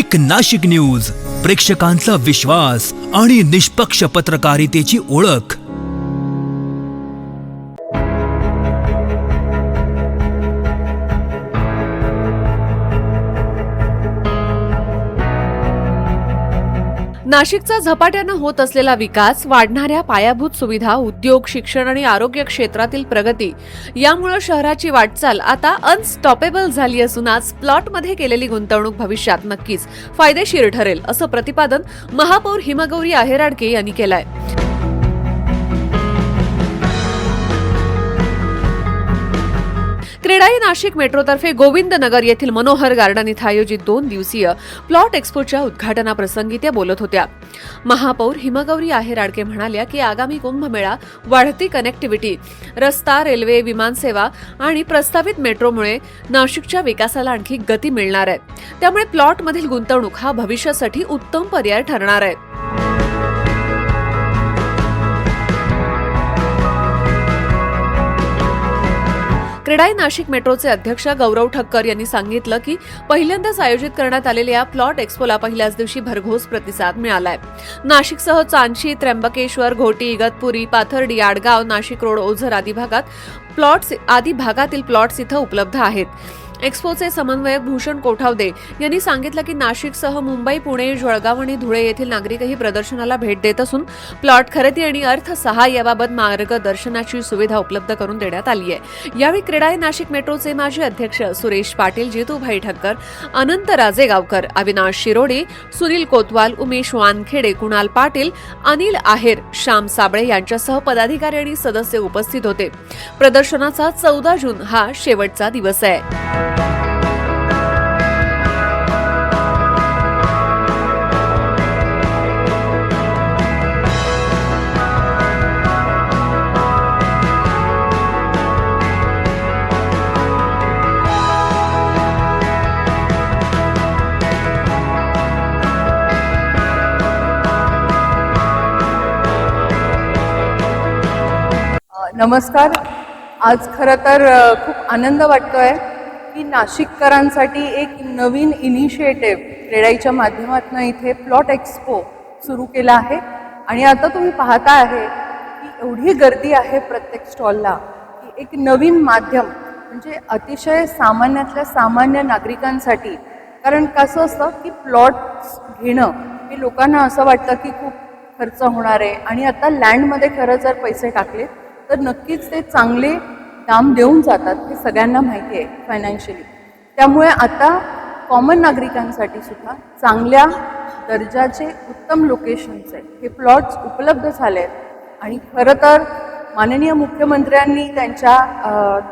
एक नाशिक न्यूज, प्रेक्षकांचा विश्वास आणि निष्पक्ष पत्रकारितेची ओळख। नाशिकचा झपाट्यानं होत असलेला विकास, वाढणाऱ्या पायाभूत सुविधा, उद्योग, शिक्षण आणि आरोग्य क्षेत्रातील प्रगती यामुळे शहराची वाटचाल आता अनस्टॉपेबल झाली असून आज प्लॉटमध्ये केलेली गुंतवणूक भविष्यात नक्कीच फायदेशीर ठरेल, असं प्रतिपादन महापौर हिमगौरी आहेराडके यांनी केलंय। क्रेडाई नाशिक मेट्रोतर्फे गोविंदनगर येथील मनोहर गार्डन इथं आयोजित 2 दिवसीय प्लॉट एक्स्पोच्या उद्घाटनाप्रसंगी त्या बोलत होत्या। महापौर हिमगौरी आहेराडके म्हणाल्या की आगामी कुंभमेळा, वाढती कनेक्टिव्हिटी, रस्ता, रेल्वे, विमानसेवा आणि प्रस्तावित मेट्रोमुळे नाशिकच्या विकासाला आणखी गती मिळणार आहे। त्यामुळे प्लॉटमधील गुंतवणूक हा भविष्यासाठी उत्तम पर्याय ठरणार आहे। क्रेडाई नाशिक मेट्रोचे अध्यक्ष गौरव ठक्कर यांनी सांगितलं की पहिल्यांदाच आयोजित करण्यात आलेल्या प्लॉट एक्स्पोला पहिल्याच दिवशी भरघोस प्रतिसाद मिळालाय। नाशिकसह चांदशी, त्र्यंबकेश्वर, घोटी, इगतपुरी, पाथर्डी, आडगाव, नाशिक रोड, ओझर आदी भागातील प्लॉट्स इथं उपलब्ध आहेत। एक्स्पोचे समन्वयक भूषण कोठावदे यांनी सांगितलं की नाशिकसह मुंबई, पुणे, जळगाव आणि धुळे येथील नागरिकही प्रदर्शनाला भेट देत असून प्लॉट खरेदी आणि अर्थसहाय्याबाबत मार्गदर्शनाची सुविधा उपलब्ध करून देण्यात आली आहे। यावेळी क्रेडाई नाशिक मेट्रोचे माजी अध्यक्ष सुरेश पाटील, जितूभाई ठक्कर, अनंत राजेगावकर, अविनाश शिरोडे, सुनील कोतवाल, उमेश वानखेडे, कुणाल पाटील, अनिल आहेर, श्याम साबळे यांच्यासह पदाधिकारी आणि सदस्य उपस्थित होते। प्रदर्शनाचा 14 जून हा शेवटचा दिवस आहे। नमस्कार। आज खरं तर खूप आनंद वाटतोय की नाशिककरांसाठी एक नवीन इनिशिएटिव्ह क्रेडाईच्या माध्यमातून इथे प्लॉट एक्स्पो सुरू केला आहे। आणि आता तुम्ही पाहता आहे की एवढी गर्दी आहे प्रत्येक स्टॉलला की एक नवीन माध्यम म्हणजे अतिशय सामान्यातल्या सामान्य नागरिकांसाठी, कारण कसं असतं की प्लॉट्स घेणं हे लोकांना असं वाटतं की खूप खर्च होणार आहे आणि आता लँडमध्ये खरं जर पैसे टाकले तर नक्कीच ते चांगले दाम देऊन जातात, हे सगळ्यांना माहिती आहे फायनान्शियली। त्यामुळे आता कॉमन नागरिकांसाठी सुद्धा चांगल्या दर्जाचे उत्तम लोकेशनचे हे प्लॉट्स उपलब्ध झाले आहेत। आणि खरं तर माननीय मुख्यमंत्र्यांनी त्यांच्या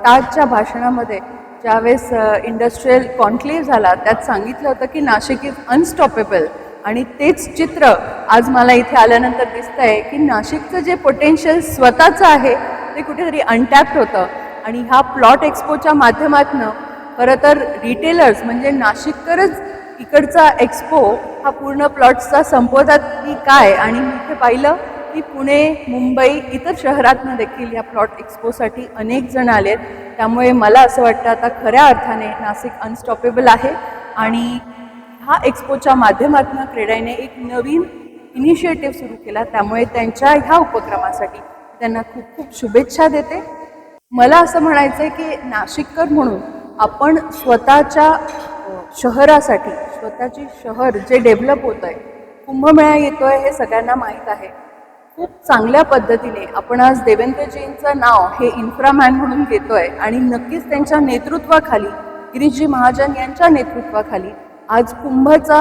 ताजच्या भाषणामध्ये ज्यावेळेस इंडस्ट्रियल कॉन्क्लेव्ह झाला त्यात सांगितलं होतं की नाशिक इज अनस्टॉपेबल, आणि तेच चित्र आज मला इथे आल्यानंतर दिसतंय की नाशिकचं जे पोटेन्शियल स्वतःचं आहे ते कुठेतरी अनटॅप्ड होतं। आणि ह्या प्लॉट एक्स्पोच्या माध्यमातून खरं तर रिटेलर्स म्हणजे नाशिककरच इकडचा एक्स्पो हा पूर्ण प्लॉट्सचा संपवतात की काय। आणि मी इथे पाहिलं की पुणे, मुंबई, इतर शहरातनं देखील या प्लॉट एक्स्पोसाठी अनेक जण आलेत। त्यामुळे मला असं वाटतं आता खऱ्या अर्थाने नाशिक अनस्टॉपेबल आहे। आणि हा एक्स्पोच्या माध्यमातून क्रेडाईने एक नवीन इनिशिएटिव्ह सुरू केला, त्यामुळे त्यांच्या ह्या उपक्रमासाठी त्यांना खूप खूप शुभेच्छा देते। मला असं म्हणायचं आहे की नाशिककर म्हणून आपण स्वतःच्या शहरासाठी, स्वतःची शहर जे डेव्हलप होत आहे, कुंभमेळा येतोय हे सगळ्यांना माहीत आहे, खूप चांगल्या पद्धतीने आपण आज देवेंद्रजींचं नाव हे इन्फ्रामॅन म्हणून घेतोय। आणि नक्कीच त्यांच्या नेतृत्वाखाली, गिरीशजी महाजन यांच्या नेतृत्वाखाली आज कुंभचा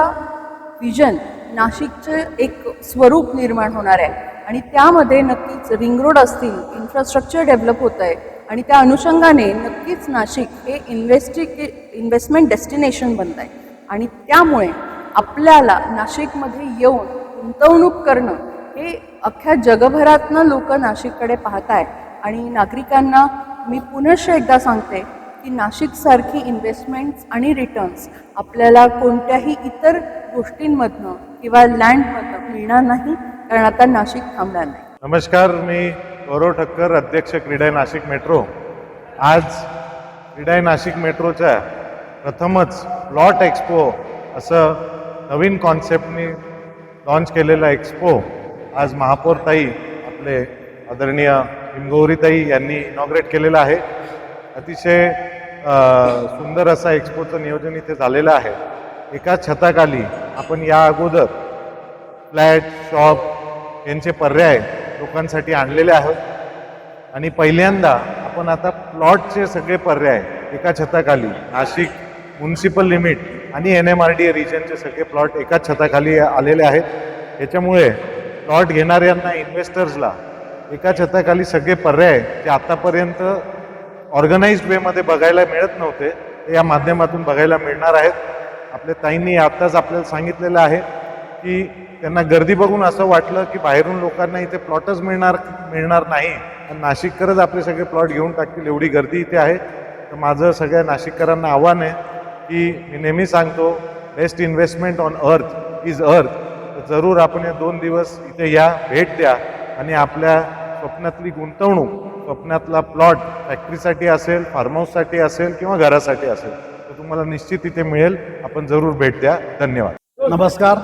विजन नाशिकचे एक स्वरूप निर्माण होणार आहे। आणि त्यामध्ये नक्कीच रिंग रोड असतील, इन्फ्रास्ट्रक्चर डेव्हलप होत आहे आणि त्या अनुषंगाने नक्कीच नाशिक हे इन्व्हेस्टमेंट डेस्टिनेशन बनत आहे। आणि त्यामुळे आपल्याला नाशिकमध्ये येऊन गुंतवणूक करणं हे अख्ख्या जगभरातनं लोक नाशिककडे पाहत आहेत। आणि नागरिकांना मी पुनश्च एकदा सांगते की नाशिकसारखी इन्व्हेस्टमेंट्स आणि रिटर्न्स आपल्याला कोणत्याही इतर गोष्टींमधनं किंवा लँडमधनं मिळणार नाही, कारण आता नाशिक थांबणार नाही। नमस्कार, मी गौरव ठक्कर, अध्यक्ष क्रेडाई नाशिक मेट्रो। आज क्रेडाई नाशिक मेट्रोच्या प्रथमच प्लॉट एक्स्पो असं नवीन कॉन्सेप्टनी लॉन्च केलेला एक्सपो आज महापौर ताई आपले आदरणीय हिमगौरीताई यांनी इनॉग्रेट केलेला आहे. अतिशय सुंदर असा एक्सपोचं नियोजन इथे झालेलं आहे. एका छताखाली आपण या अगोदर फ्लॅट शॉप यांचे पर्याय लोकांसाठी आणलेले आहोत आणि पहिल्यांदा आपण आता प्लॉटचे सगळे पर्याय एका छताखाली नाशिक म्युनिसिपल लिमिट आणि NMRDA रिजनचे सगळे प्लॉट एका छताखाली आलेले आहेत. याच्यामुळे प्लॉट घेणाऱ्यांना इन्व्हेस्टर्सला एका छताखाली सगळे पर्याय जे आतापर्यंत ऑर्गनाइज्ड वेमध्ये बघायला मिळत नव्हते ते या माध्यमातून बघायला मिळणार आहेत. आपल्या ताईंनी आत्ताच आपल्याला सांगितलेलं आहे की त्यांना गर्दी बघून असं वाटलं की बाहेरून लोकांना इथे प्लॉटच मिळणार नाही आणि नाशिककरच आपले सगळे प्लॉट घेऊन टाकतील एवढी गर्दी इथे आहे. तर माझं सगळ्या नाशिककरांना आव्हान आहे की मी नेहमी सांगतो best investment on earth is earth. तर जरूर आपण या 2 दिवस इथे या, भेट द्या आणि आपल्या स्वप्नातली गुंतवणूक, स्वप्नातला प्लॉट फॅक्टरीसाठी असेल, फार्म हाऊससाठी असेल किंवा घरासाठी असेल तर तुम्हाला निश्चित इथे मिळेल. आपण जरूर भेट द्या. धन्यवाद. नमस्कार.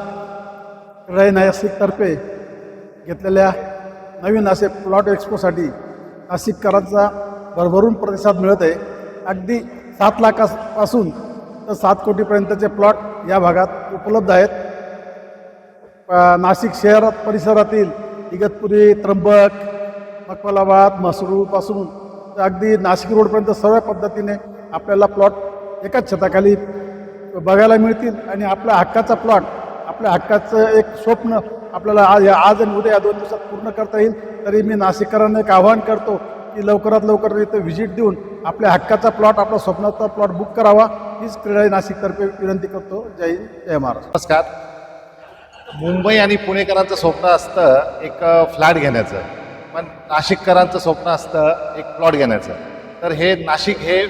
क्रीडाई नाशिकतर्फे घेतलेल्या नवीन असे प्लॉट एक्सपोसाठी नाशिककरांचा भरभरून प्रतिसाद मिळत आहे. अगदी 7 लाखापासून तर 7 कोटीपर्यंतचे प्लॉट या भागात उपलब्ध आहेत. नाशिक शहरात परिसरातील इगतपुरी, त्र्यंबक, मखमलाबाद, म्हसरूपासून तर अगदी नाशिक रोडपर्यंत सर्व पद्धतीने आपल्याला प्लॉट एकाच छताखाली बघायला मिळतील आणि आपल्या हक्काचा प्लॉट, आपल्या हक्काचं एक स्वप्न आपल्याला आज आणि उद्या या 2 दिवसात पूर्ण करता येईल. तरी मी नाशिककरांना एक आवाहन करतो की लवकरात लवकर इथं व्हिजिट देऊन आपल्या हक्काचा प्लॉट, आपला स्वप्नाचा प्लॉट बुक करावा. हीच क्रीडाई नाशिकतर्फे विनंती करतो. जय हिंद, जय महाराष्ट्र. नमस्कार. मुंबई आणि पुणेकरांचं स्वप्न असतं एक फ्लॅट घेण्याचं, पण नाशिककरांचं स्वप्न असतं एक प्लॉट घेण्याचं. तर हे नाशिक हे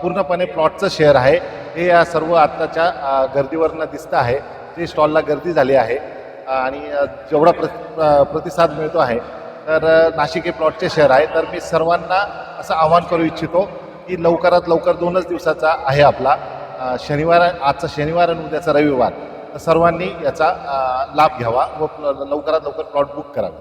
पूर्णपणे प्लॉटचं शहर आहे. हे या सर्व आत्ताच्या गर्दीवरनं दिसतं आहे. जे स्टॉलला गर्दी झाली आहे आणि जेवढा प्रतिसाद मिळतो आहे तर नाशिक हे प्लॉटचे शहर आहे. तर मी सर्वांना असं आवाहन करू इच्छितो की लवकरात लवकर 2च दिवसाचा आहे आपला शनिवार, आजचा शनिवार आणि उद्याचा रविवार. तर सर्वांनी याचा लाभ घ्यावा व लवकरात लवकर प्लॉट बुक करावा.